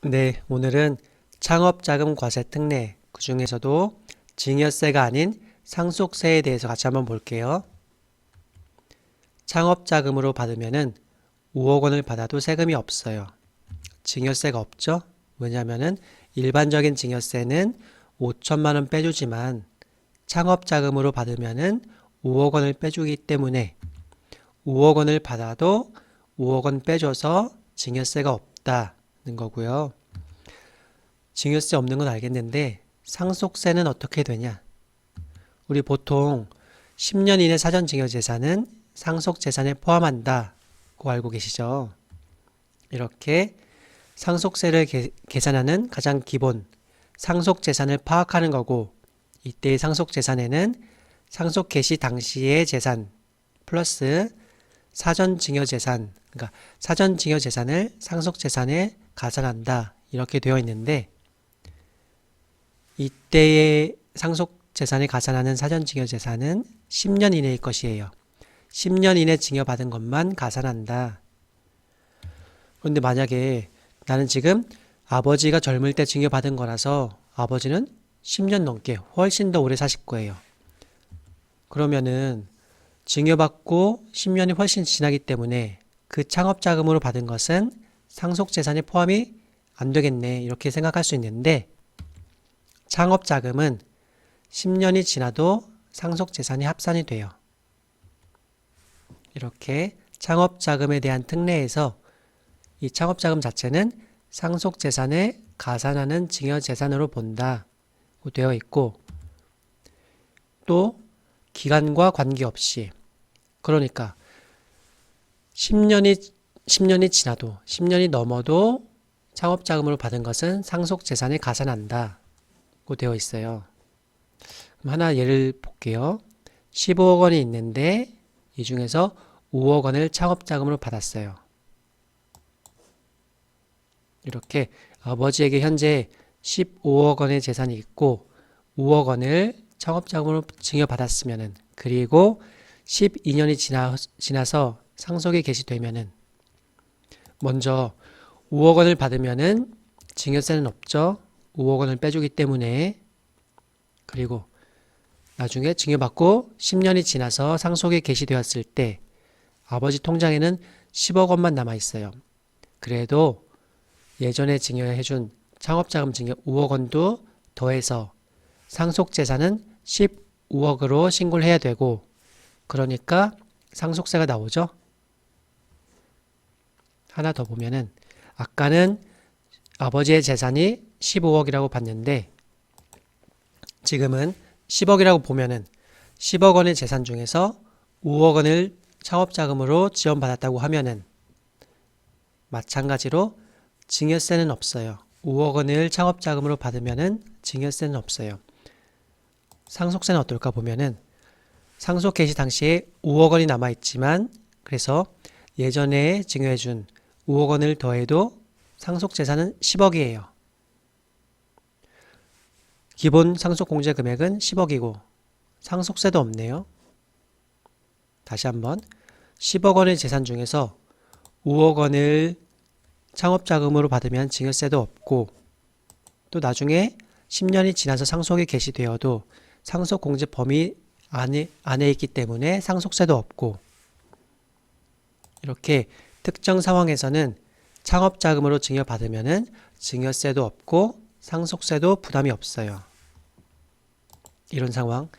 네, 오늘은 창업자금 과세 특례, 그 중에서도 증여세가 아닌 상속세에 대해서 같이 한번 볼게요. 창업자금으로 받으면은 5억 원을 받아도 세금이 없어요. 증여세가 없죠? 왜냐면은 일반적인 증여세는 5천만 원 빼주지만 창업자금으로 받으면은 5억 원을 빼주기 때문에 5억 원을 받아도 5억 원 빼줘서 증여세가 없다는 거고요. 증여세 없는 건 알겠는데 상속세는 어떻게 되냐? 우리 보통 10년 이내 사전증여재산은 상속재산에 포함한다고 알고 계시죠? 이렇게 상속세를 계산하는 가장 기본 상속재산을 파악하는 거고, 이때의 상속재산에는 상속 개시 당시의 재산 플러스 사전증여재산, 그러니까 사전증여재산을 상속재산에 가산한다 이렇게 되어 있는데, 이때의 상속재산에 가산하는 사전증여재산은 10년 이내의 것이에요. 10년 이내 증여받은 것만 가산한다. 그런데 만약에 나는 지금 아버지가 젊을 때 증여받은 거라서 아버지는 10년 넘게 훨씬 더 오래 사실 거예요. 그러면은 증여받고 10년이 훨씬 지나기 때문에 그 창업자금으로 받은 것은 상속재산에 포함이 안 되겠네 이렇게 생각할 수 있는데, 창업자금은 10년이 지나도 상속재산이 합산이 돼요. 이렇게 창업자금에 대한 특례에서 이 창업자금 자체는 상속재산에 가산하는 증여재산으로 본다고 되어 있고, 또 기간과 관계없이, 그러니까 10년이 지나도 10년이 넘어도 창업자금으로 받은 것은 상속재산에 가산한다고 되어 있어요. 그럼 하나 예를 볼게요. 15억 원이 있는데 이 중에서 5억 원을 창업자금으로 받았어요. 이렇게 아버지에게 현재 15억 원의 재산이 있고 5억 원을 창업자금으로 증여받았으면은, 그리고 12년이 지나서 상속이 개시되면은, 먼저 5억 원을 받으면은 증여세는 없죠. 5억 원을 빼주기 때문에. 그리고 나중에 증여받고 10년이 지나서 상속이 개시되었을 때 아버지 통장에는 10억 원만 남아 있어요. 그래도 예전에 증여해준 창업자금 증여 5억 원도 더해서 상속재산은 15억으로 신고를 해야 되고, 그러니까 상속세가 나오죠. 하나 더 보면은 아까는 아버지의 재산이 15억이라고 봤는데 지금은 10억이라고 보면은 10억 원의 재산 중에서 5억 원을 창업자금으로 지원받았다고 하면은 마찬가지로 증여세는 없어요. 5억 원을 창업자금으로 받으면은 증여세는 없어요. 상속세는 어떨까 보면은 상속 개시 당시에 5억 원이 남아있지만, 그래서 예전에 증여해준 5억 원을 더해도 상속재산은 10억이에요. 기본 상속공제 금액은 10억이고 상속세도 없네요. 다시 한번 10억 원의 재산 중에서 5억 원을 창업자금으로 받으면 증여세도 없고, 또 나중에 10년이 지나서 상속이 개시되어도 상속공제 범위 안에 있기 때문에 상속세도 없고, 이렇게 특정 상황에서는 창업자금으로 증여받으면 증여세도 없고 상속세도 부담이 없어요. 이런 상황,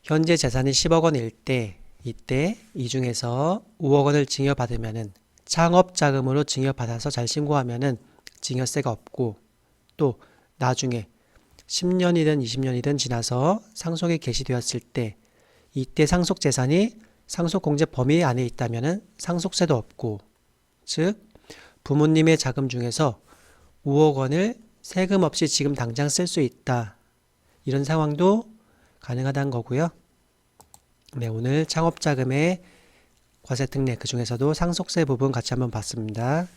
현재 재산이 10억 원일 때, 이때 이 중에서 5억 원을 증여받으면 창업자금으로 증여받아서 잘 신고하면 증여세가 없고, 또 나중에 10년이든 20년이든 지나서 상속이 개시되었을 때 이때 상속재산이 상속공제 범위 안에 있다면 상속세도 없고, 즉 부모님의 자금 중에서 5억 원을 세금 없이 지금 당장 쓸 수 있다. 이런 상황도 가능하다는 거고요. 네, 오늘 창업자금의 과세특례, 그 중에서도 상속세 부분 같이 한번 봤습니다.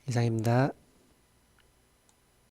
이상입니다.